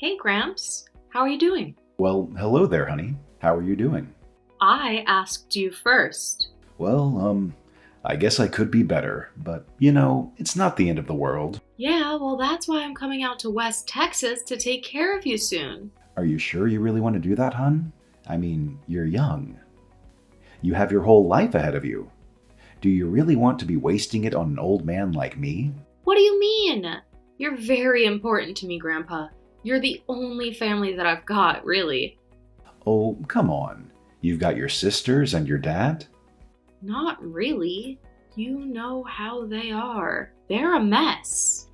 Hey, Gramps. How are you doing? Well, hello there, honey. How are you doing? I asked you first. Well, I guess I could be better, but it's not the end of the world. Yeah, well, that's why I'm coming out to West Texas to take care of you soon. Are you sure you really want to do that, hun? I mean, you're young. You have your whole life ahead of you. Do you really want to be wasting it on an old man like me? What do you mean? You're very important to me, Grandpa. You're the only family that I've got, really. Oh, come on. You've got your sisters and your dad? Not really. You know how they are. They're a mess.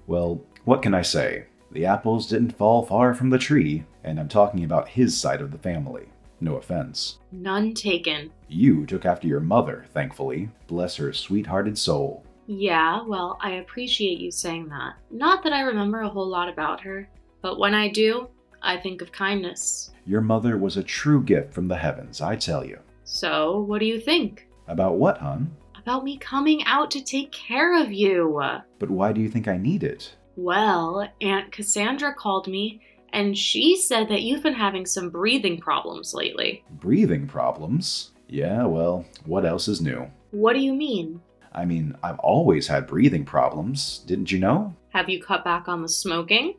Well, what can I say? The apples didn't fall far from the tree, and I'm talking about his side of the family. No offense. None taken. You took after your mother, thankfully. Bless her sweet-hearted soul. Yeah, well, I appreciate you saying that. Not that I remember a whole lot about her, but when I do, I think of kindness. Your mother was a true gift from the heavens, I tell you. So, what do you think? About what, hun? About me coming out to take care of you. But why do you think I need it? Well, Aunt Cassandra called me, and she said that you've been having some breathing problems lately. Breathing problems? Yeah, well, what else is new? What do you mean? I mean, I've always had breathing problems, didn't you know? Have you cut back on the smoking?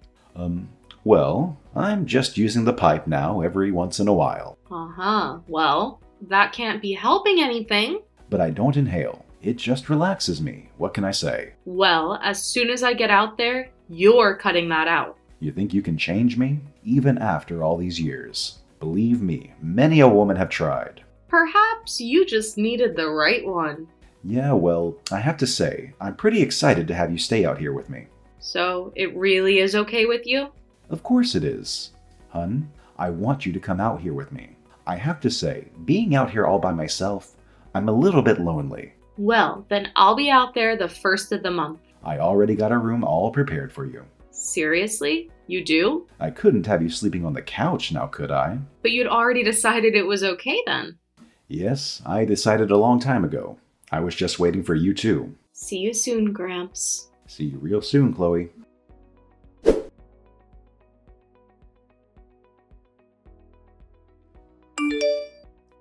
Well, I'm just using the pipe now every once in a while. Well, that can't be helping anything. But I don't inhale. It just relaxes me. What can I say? Well, as soon as I get out there, you're cutting that out. You think you can change me? Even after all these years. Believe me, many a woman have tried. Perhaps you just needed the right one. Yeah, well, I have to say, I'm pretty excited to have you stay out here with me. So, it really is okay with you? Of course it is. Hun, I want you to come out here with me. I have to say, being out here all by myself, I'm a little bit lonely. Well, then I'll be out there the first of the month. I already got a room all prepared for you. Seriously? You do? I couldn't have you sleeping on the couch now, could I? But you'd already decided it was okay then. Yes, I decided a long time ago. I was just waiting for you too. See you soon, Gramps. See you real soon, Chloe.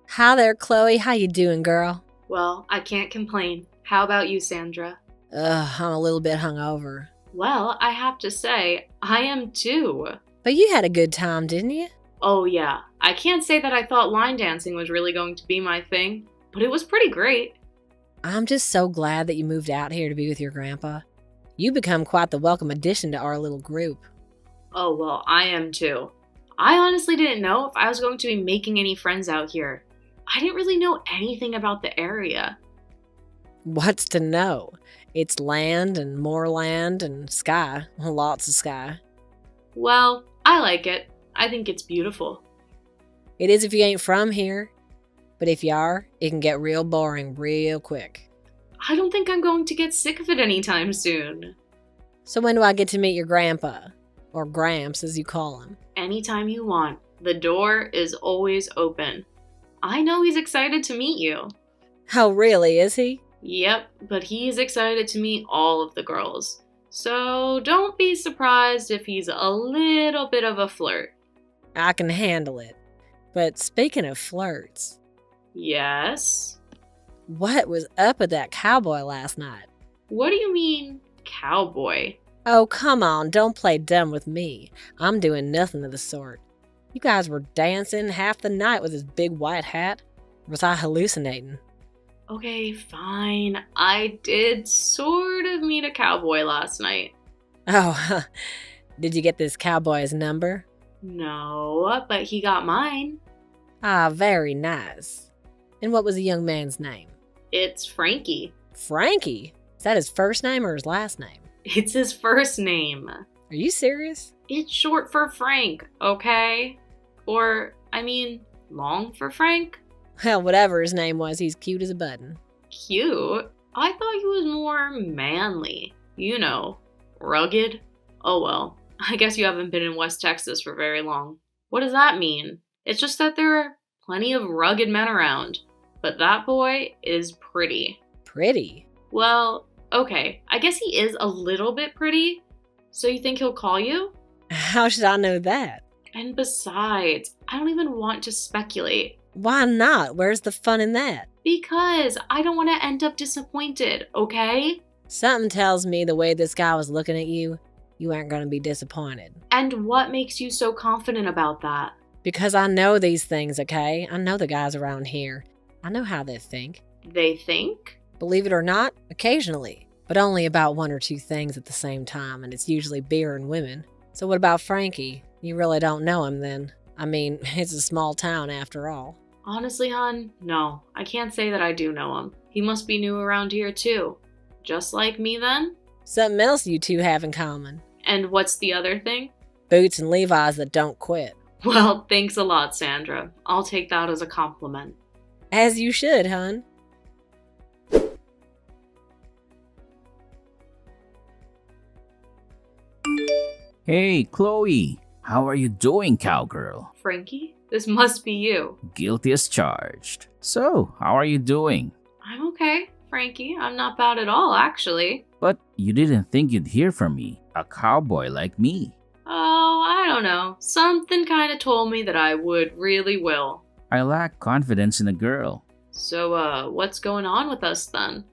Hi there, Chloe. How you doing, girl? Well, I can't complain. How about you, Sandra? I'm a little bit hungover. Well, I have to say, I am too. But you had a good time, didn't you? Oh yeah, I can't say that I thought line dancing was really going to be my thing, but it was pretty great. I'm just so glad that you moved out here to be with your grandpa. You become quite the welcome addition to our little group. Oh well, I am too. I honestly didn't know if I was going to be making any friends out here. I didn't really know anything about the area. What's to know? It's land and more land and sky. Lots of sky. Well, I like it. I think it's beautiful. It is if you ain't from here. But if you are, it can get real boring real quick. I don't think I'm going to get sick of it anytime soon. So when do I get to meet your grandpa? Or Gramps, as you call him? Anytime you want. The door is always open. I know he's excited to meet you. Oh, really, is he? Yep, but he's excited to meet all of the girls. So don't be surprised if he's a little bit of a flirt. I can handle it. But speaking of flirts... Yes? What was up with that cowboy last night? What do you mean, cowboy? Oh, come on, don't play dumb with me. I'm doing nothing of the sort. You guys were dancing half the night with his big white hat. Or was I hallucinating? Okay, fine. I did sort of meet a cowboy last night. Oh, did you get this cowboy's number? No, but he got mine. Ah, very nice. And what was the young man's name? It's Frankie. Frankie? Is that his first name or his last name? It's his first name. Are you serious? It's short for Frank, okay? Or, long for Frank? Well, whatever his name was, he's cute as a button. Cute? I thought he was more manly. You know, rugged. Oh well, I guess you haven't been in West Texas for very long. What does that mean? It's just that there are plenty of rugged men around. But that boy is pretty. Pretty? Well, okay, I guess he is a little bit pretty. So you think he'll call you? How should I know that? And besides, I don't even want to speculate. Why not? Where's the fun in that? Because I don't want to end up disappointed, okay? Something tells me the way this guy was looking at you, you aren't going to be disappointed. And what makes you so confident about that? Because I know these things, okay? I know the guys around here. I know how they think. They think? Believe it or not, occasionally. But only about one or two things at the same time, and it's usually beer and women. So what about Frankie? You really don't know him then. I mean, it's a small town after all. Honestly, hon, no. I can't say that I do know him. He must be new around here too. Just like me then? Something else you two have in common. And what's the other thing? Boots and Levi's that don't quit. Well, thanks a lot, Sandra. I'll take that as a compliment. As you should, hun. Hey, Chloe. How are you doing, cowgirl? Frankie, this must be you. Guilty as charged. So, how are you doing? I'm okay, Frankie. I'm not bad at all, actually. But you didn't think you'd hear from me, a cowboy like me. Oh, I don't know. Something kind of told me that I would really will. I lack confidence in a girl. So, what's going on with us then?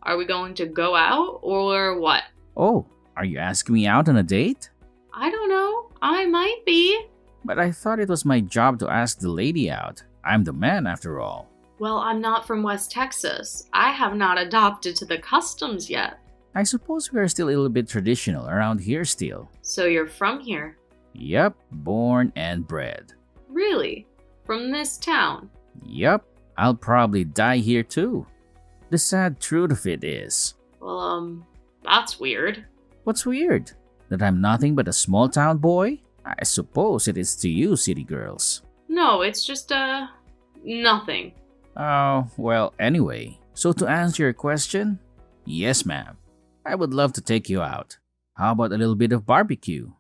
Are we going to go out or what? Oh, are you asking me out on a date? I don't know. I might be. But I thought it was my job to ask the lady out. I'm the man after all. Well, I'm not from West Texas. I have not adopted to the customs yet. I suppose we are still a little bit traditional around here still. So you're from here? Yep, born and bred. Really? From this town? Yep, I'll probably die here too. The sad truth of it is... Well, that's weird. What's weird? That I'm nothing but a small town boy? I suppose it is to you, city girls. No, it's just, nothing. Oh, well, anyway. So to answer your question, yes, ma'am. I would love to take you out. How about a little bit of barbecue?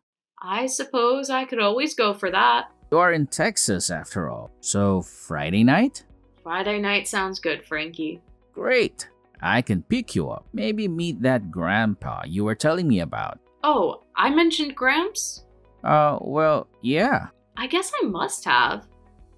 I suppose I could always go for that. You are in Texas after all. So Friday night? Friday night sounds good, Frankie. Great. I can pick you up. Maybe meet that grandpa you were telling me about. Oh, I mentioned Gramps? Well, yeah. I guess I must have,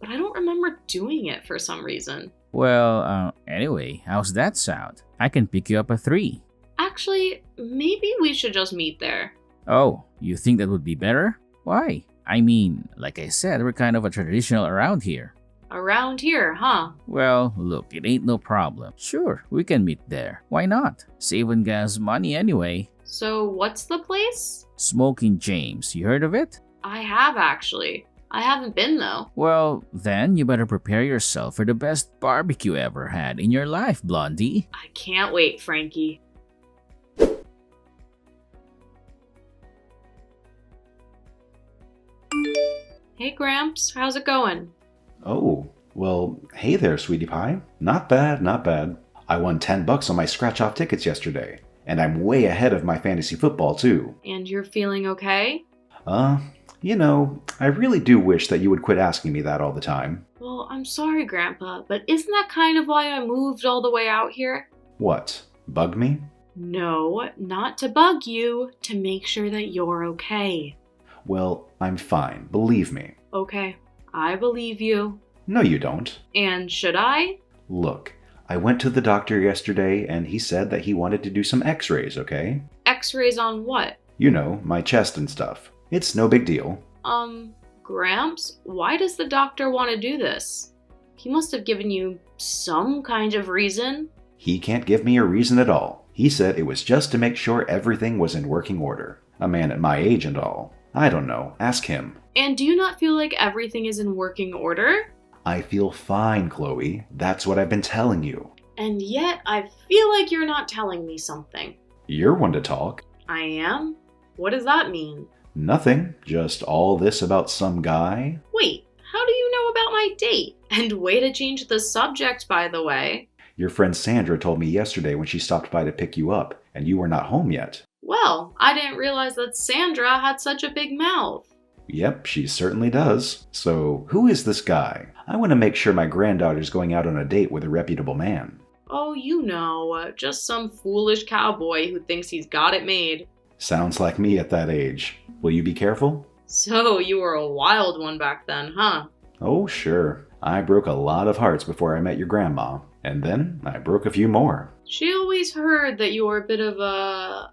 but I don't remember doing it for some reason. Well, anyway, how's that sound? I can pick you up at 3. Actually, maybe we should just meet there. Oh, you think that would be better? Why? I mean, like I said, we're kind of a traditional around here. Around here, huh? Well, look, it ain't no problem. Sure, we can meet there. Why not? Saving gas money anyway. So, what's the place? Smoking James, you heard of it? I have actually. I haven't been though. Well, then you better prepare yourself for the best barbecue ever had in your life, Blondie. I can't wait, Frankie. Hey, Gramps, how's it going? Oh, well, hey there, sweetie pie. Not bad, not bad. I won $10 on my scratch-off tickets yesterday, and I'm way ahead of my fantasy football, too. And you're feeling okay? I really do wish that you would quit asking me that all the time. Well, I'm sorry, Grandpa, but isn't that kind of why I moved all the way out here? What? Bug me? No, not to bug you, to make sure that you're okay. Well, I'm fine, believe me. Okay, I believe you. No, you don't. And should I? Look, I went to the doctor yesterday and he said that he wanted to do some x-rays, okay? X-rays on what? You know, my chest and stuff. It's no big deal. Gramps, why does the doctor want to do this? He must have given you some kind of reason. He can't give me a reason at all. He said it was just to make sure everything was in working order. A man at my age and all. I don't know. Ask him. And do you not feel like everything is in working order? I feel fine, Chloe. That's what I've been telling you. And yet, I feel like you're not telling me something. You're one to talk. I am? What does that mean? Nothing. Just all this about some guy. Wait, how do you know about my date? And way to change the subject, by the way. Your friend Sandra told me yesterday when she stopped by to pick you up, and you were not home yet. Well, I didn't realize that Sandra had such a big mouth. Yep, she certainly does. So, who is this guy? I want to make sure my granddaughter's going out on a date with a reputable man. Oh, you know, just some foolish cowboy who thinks he's got it made. Sounds like me at that age. Will you be careful? So you were a wild one back then, huh? Oh, sure. I broke a lot of hearts before I met your grandma, and then I broke a few more. She always heard that you were a bit of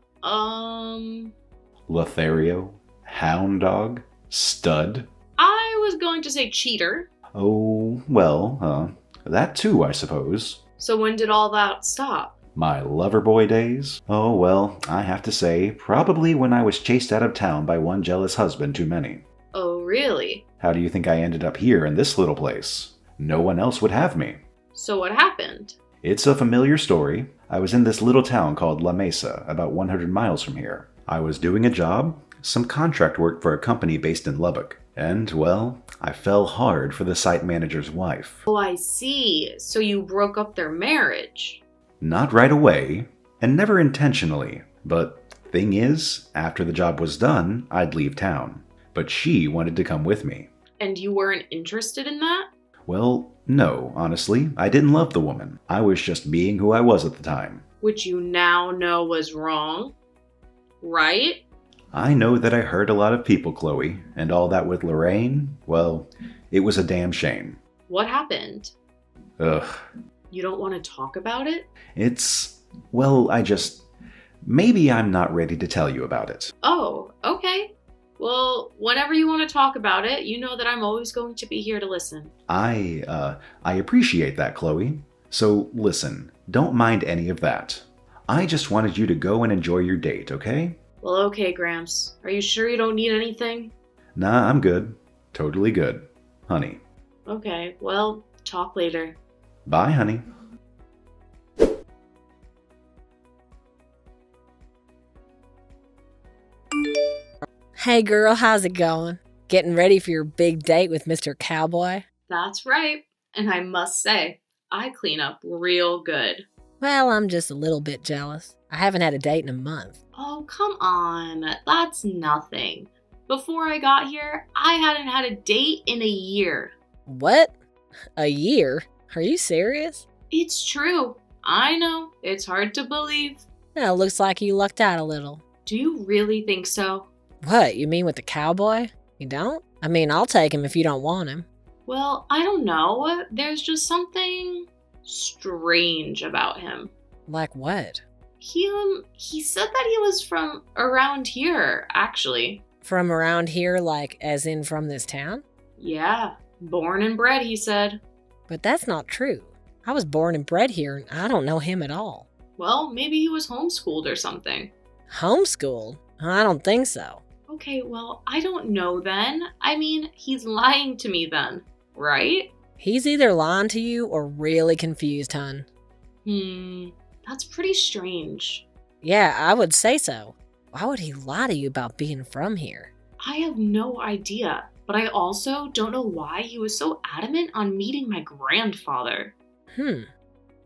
Lothario, hound dog, stud. I was going to say cheater. Oh, well, that too, I suppose. So when did all that stop? My lover boy days? Oh, well, I have to say, probably when I was chased out of town by one jealous husband too many. Oh, really? How do you think I ended up here in this little place? No one else would have me. So what happened? It's a familiar story. I was in this little town called La Mesa, about 100 miles from here. I was doing a job, some contract work for a company based in Lubbock. And, well, I fell hard for the site manager's wife. Oh, I see. So you broke up their marriage. Not right away, and never intentionally. But thing is, after the job was done, I'd leave town. But she wanted to come with me. And you weren't interested in that? Well, no, honestly. I didn't love the woman. I was just being who I was at the time. Which you now know was wrong, right? I know that I hurt a lot of people, Chloe, and all that with Lorraine, well, it was a damn shame. What happened? Ugh. You don't want to talk about it? Well, maybe I'm not ready to tell you about it. Oh, okay. Well, whenever you want to talk about it, you know that I'm always going to be here to listen. I appreciate that, Chloe. So listen, don't mind any of that. I just wanted you to go and enjoy your date, okay? Well, okay, Gramps. Are you sure you don't need anything? Nah, I'm good. Totally good. Honey. Okay, well, talk later. Bye, honey. Hey girl, how's it going? Getting ready for your big date with Mr. Cowboy? That's right. And I must say, I clean up real good. Well, I'm just a little bit jealous. I haven't had a date in a month. Oh, come on. That's nothing. Before I got here, I hadn't had a date in a year. What? A year? Are you serious? It's true. I know. It's hard to believe. Well, looks like you lucked out a little. Do you really think so? What, you mean with the cowboy? You don't? I mean, I'll take him if you don't want him. Well, I don't know. There's just something strange about him. Like what? He said that he was from around here, actually. From around here, like as in from this town? Yeah, born and bred, he said. But that's not true. I was born and bred here and I don't know him at all. Well, maybe he was homeschooled or something. Homeschooled? I don't think so. Okay, well, I don't know then. I mean, he's lying to me then, right? He's either lying to you or really confused, hun. That's pretty strange. Yeah, I would say so. Why would he lie to you about being from here? I have no idea, but I also don't know why he was so adamant on meeting my grandfather.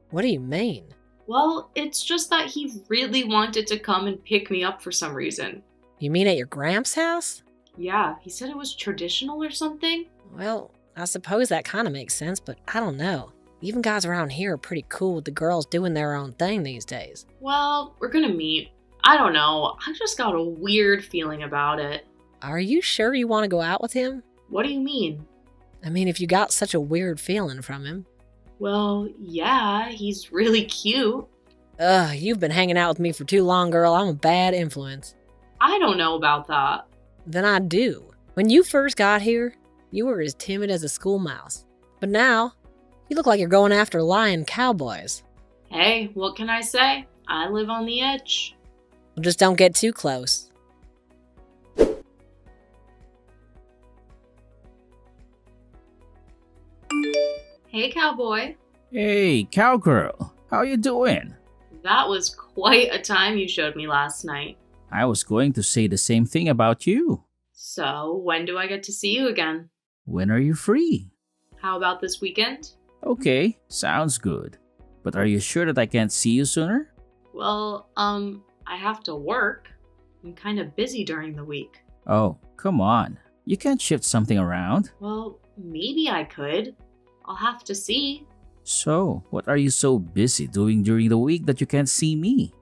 What do you mean? Well, it's just that he really wanted to come and pick me up for some reason. You mean at your Gramps' house? Yeah, he said it was traditional or something. Well, I suppose that kind of makes sense, but I don't know. Even guys around here are pretty cool with the girls doing their own thing these days. Well, we're gonna meet. I don't know. I just got a weird feeling about it. Are you sure you want to go out with him? What do you mean? I mean, if you got such a weird feeling from him. Well, yeah, he's really cute. Ugh, you've been hanging out with me for too long, girl. I'm a bad influence. I don't know about that. Then I do. When you first got here, you were as timid as a school mouse. But now, you look like you're going after lion cowboys. Hey, what can I say? I live on the edge. Well, just don't get too close. Hey, cowboy. Hey, cowgirl. How you doing? That was quite a time you showed me last night. I was going to say the same thing about you. So, when do I get to see you again? When are you free? How about this weekend? Okay, sounds good. But are you sure that I can't see you sooner? Well, I have to work. I'm kind of busy during the week. Oh, come on. You can't shift something around. Well, maybe I could. I'll have to see. So, what are you so busy doing during the week that you can't see me?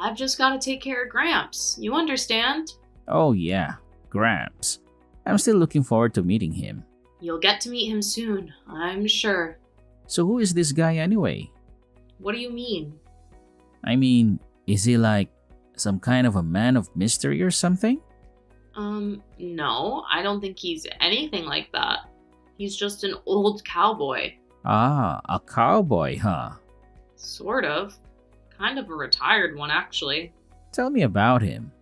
I've just got to take care of Gramps. You understand? Oh yeah, Gramps. I'm still looking forward to meeting him. You'll get to meet him soon, I'm sure. So who is this guy anyway? What do you mean? I mean, is he like some kind of a man of mystery or something? No, I don't think he's anything like that. He's just an old cowboy. Ah, a cowboy, huh? Sort of. Kind of a retired one, actually. Tell me about him.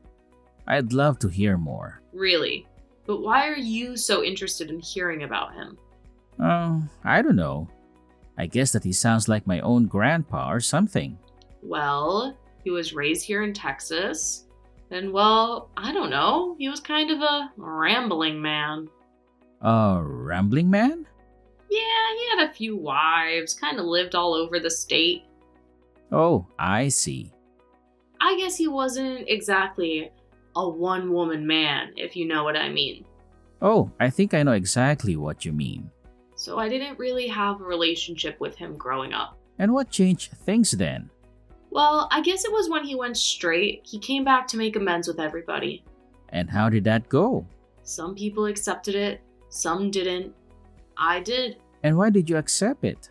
I'd love to hear more. Really? But why are you so interested in hearing about him? I don't know. I guess that he sounds like my own grandpa or something. Well, he was raised here in Texas. And well, I don't know. He was kind of a rambling man. A rambling man? Yeah, he had a few wives, kind of lived all over the state. Oh, I see. I guess he wasn't exactly a one-woman man, if you know what I mean. Oh, I think I know exactly what you mean. So I didn't really have a relationship with him growing up. And what changed things then? Well, I guess it was when he went straight, he came back to make amends with everybody. And how did that go? Some people accepted it, some didn't. I did. And why did you accept it?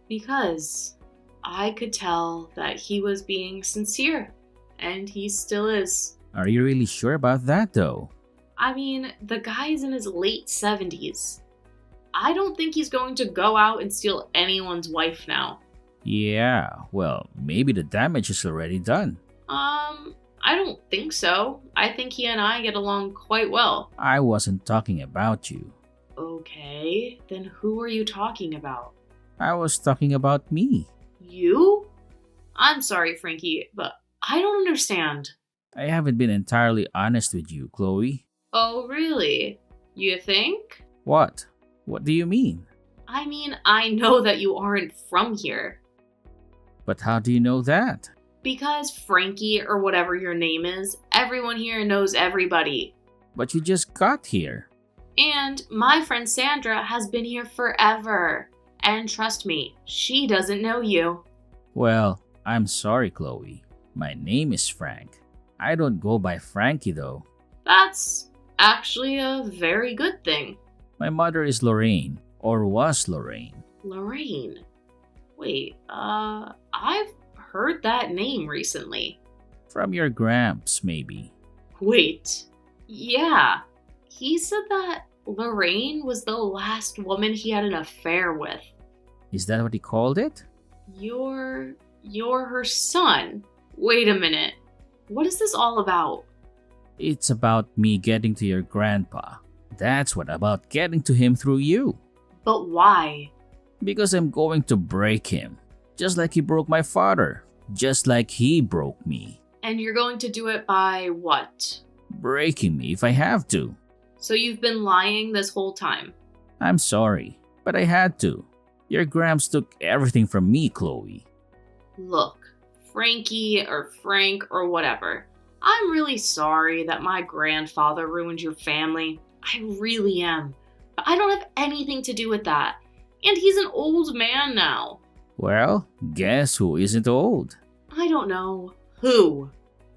Because I could tell that he was being sincere. And he still is. Are you really sure about that though? I mean, the guy's in his late 70s. I don't think he's going to go out and steal anyone's wife now. Yeah, well, maybe the damage is already done. I don't think so. I think he and I get along quite well. I wasn't talking about you. Okay, then who are you talking about? I was talking about me. You? I'm sorry, Frankie, but I don't understand. I haven't been entirely honest with you, Chloe. Oh, really? You think? What? What do you mean? I mean, I know that you aren't from here. But how do you know that? Because Frankie, or whatever your name is, everyone here knows everybody. But you just got here. And my friend Sandra has been here forever. And trust me, she doesn't know you. Well, I'm sorry, Chloe. My name is Frank. I don't go by Frankie though. That's actually a very good thing. My mother is Lorraine, or was Lorraine. Lorraine? Wait, I've heard that name recently. From your gramps, maybe. Wait, yeah. He said that Lorraine was the last woman he had an affair with. Is that what he called it? You're her son. Wait a minute. What is this all about? It's about me getting to your grandpa. That's what about getting to him through you. But why? Because I'm going to break him. Just like he broke my father. Just like he broke me. And you're going to do it by what? Breaking me if I have to. So you've been lying this whole time? I'm sorry, but I had to. Your gramps took everything from me, Chloe. Look, Frankie or Frank or whatever. I'm really sorry that my grandfather ruined your family. I really am. But I don't have anything to do with that. And he's an old man now. Well, guess who isn't old? I don't know. Who?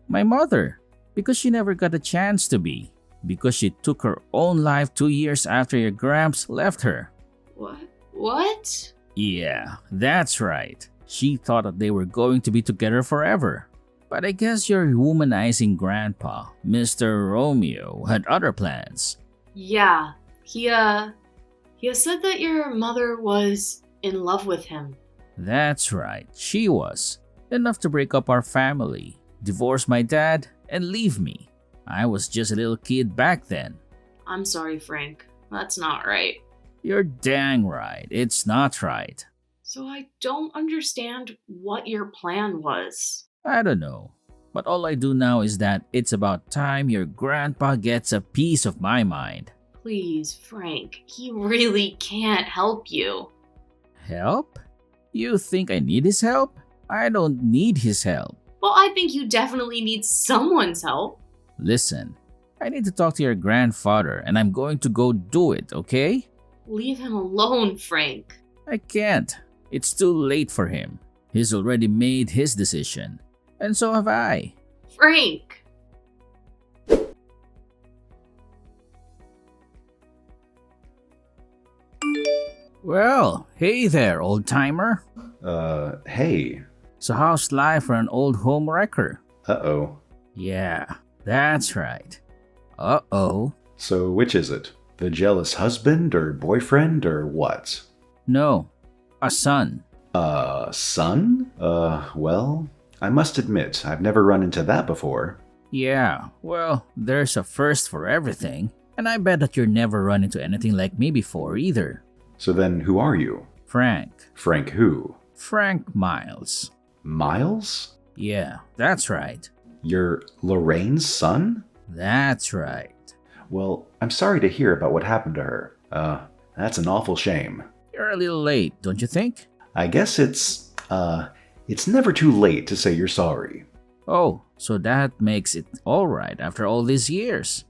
My mother. Because she never got a chance to be. Because she took her own life 2 years after your gramps left her. What? Yeah, that's right. She thought that they were going to be together forever. But I guess your womanizing grandpa, Mr. Romeo, had other plans. Yeah, he said that your mother was in love with him. That's right, she was. Enough to break up our family, divorce my dad, and leave me. I was just a little kid back then. I'm sorry, Frank. That's not right. You're dang right, it's not right. So I don't understand what your plan was. I don't know. But all I do now is that it's about time your grandpa gets a piece of my mind. Please, Frank, he really can't help you. Help? You think I need his help? I don't need his help. Well, I think you definitely need someone's help. Listen, I need to talk to your grandfather and I'm going to go do it, okay? Leave him alone, Frank. I can't. It's too late for him. He's already made his decision. And so have I. Frank! Well, hey there, old timer. Hey. So, how's life for an old home wrecker? Uh-oh. Yeah, that's right. Uh-oh. So which is it? The jealous husband or boyfriend or what? No, a son. Son? Well, I must admit, I've never run into that before. Yeah, well, there's a first for everything, and I bet that you've never run into anything like me before either. So then who are you? Frank. Frank who? Frank Miles. Miles? Yeah, that's right. You're Lorraine's son? That's right. Well, I'm sorry to hear about what happened to her. That's an awful shame. You're a little late, don't you think? I guess it's never too late to say you're sorry. Oh, so that makes it alright after all these years.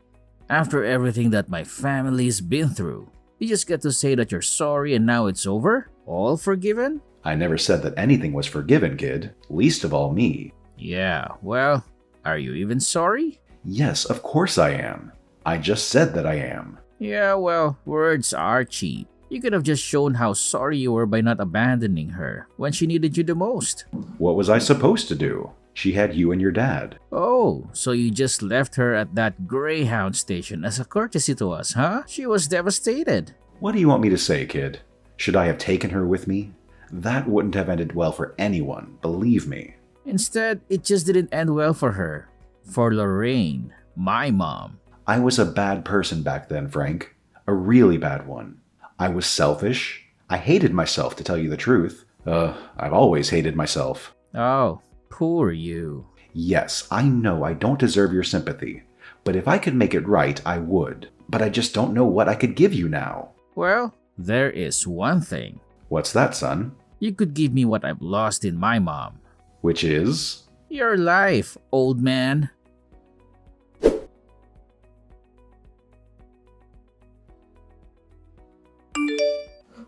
After everything that my family's been through, you just get to say that you're sorry and now it's over? All forgiven? I never said that anything was forgiven, kid. Least of all me. Yeah, well, are you even sorry? Yes, of course I am. I just said that I am. Yeah, well, words are cheap. You could have just shown how sorry you were by not abandoning her when she needed you the most. What was I supposed to do? She had you and your dad. Oh, so you just left her at that Greyhound station as a courtesy to us, huh? She was devastated. What do you want me to say, kid? Should I have taken her with me? That wouldn't have ended well for anyone, believe me. Instead, it just didn't end well for her. For Lorraine, my mom. I was a bad person back then, Frank. A really bad one. I was selfish. I hated myself, to tell you the truth. I've always hated myself. Oh, poor you. Yes, I know I don't deserve your sympathy. But if I could make it right, I would. But I just don't know what I could give you now. Well, there is one thing. What's that, son? You could give me what I've lost in my mom. Which is? Your life, old man.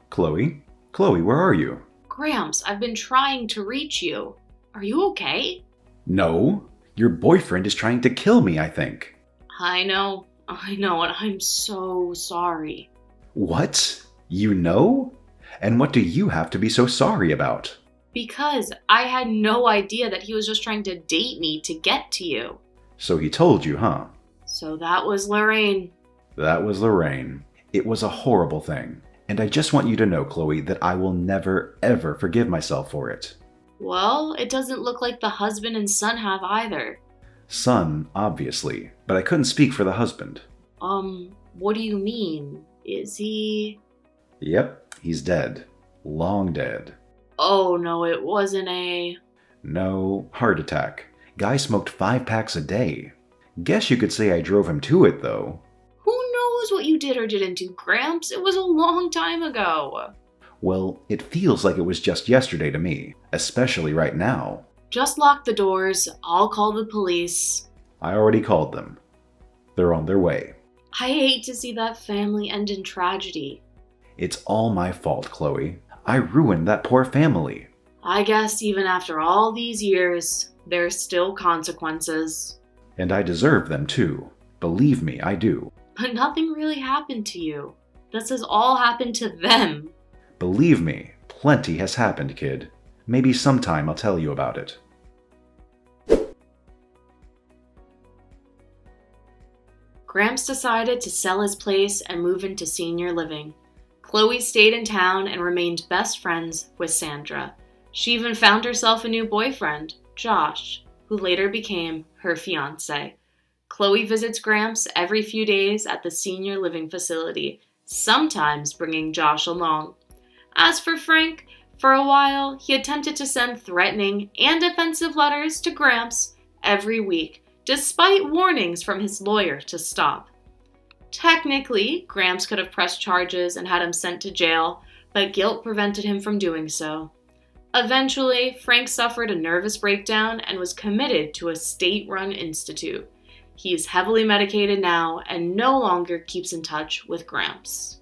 Chloe? Chloe, where are you? Gramps, I've been trying to reach you. Are you okay? No. Your boyfriend is trying to kill me, I think. I know, and I'm so sorry. What? You know? And what do you have to be so sorry about? Because I had no idea that he was just trying to date me to get to you. So he told you, huh? So that was Lorraine. That was Lorraine. It was a horrible thing. And I just want you to know, Chloe, that I will never, ever forgive myself for it. Well, it doesn't look like the husband and son have either. Son, obviously, but I couldn't speak for the husband. What do you mean? Is he... Yep, he's dead. Long dead. Oh no, it wasn't a... No, heart attack. Guy smoked 5 packs a day. Guess you could say I drove him to it, though. Who knows what you did or didn't do, Gramps? It was a long time ago. Well, it feels like it was just yesterday to me, especially right now. Just lock the doors. I'll call the police. I already called them. They're on their way. I hate to see that family end in tragedy. It's all my fault, Chloe. I ruined that poor family. I guess even after all these years, there's still consequences. And I deserve them too. Believe me, I do. But nothing really happened to you. This has all happened to them. Believe me, plenty has happened, kid. Maybe sometime I'll tell you about it. Gramps decided to sell his place and move into senior living. Chloe stayed in town and remained best friends with Sandra. She even found herself a new boyfriend, Josh, who later became her fiancé. Chloe visits Gramps every few days at the senior living facility, sometimes bringing Josh along. As for Frank, for a while, he attempted to send threatening and offensive letters to Gramps every week, despite warnings from his lawyer to stop. Technically, Gramps could have pressed charges and had him sent to jail, but guilt prevented him from doing so. Eventually, Frank suffered a nervous breakdown and was committed to a state-run institute. He is heavily medicated now and no longer keeps in touch with Gramps.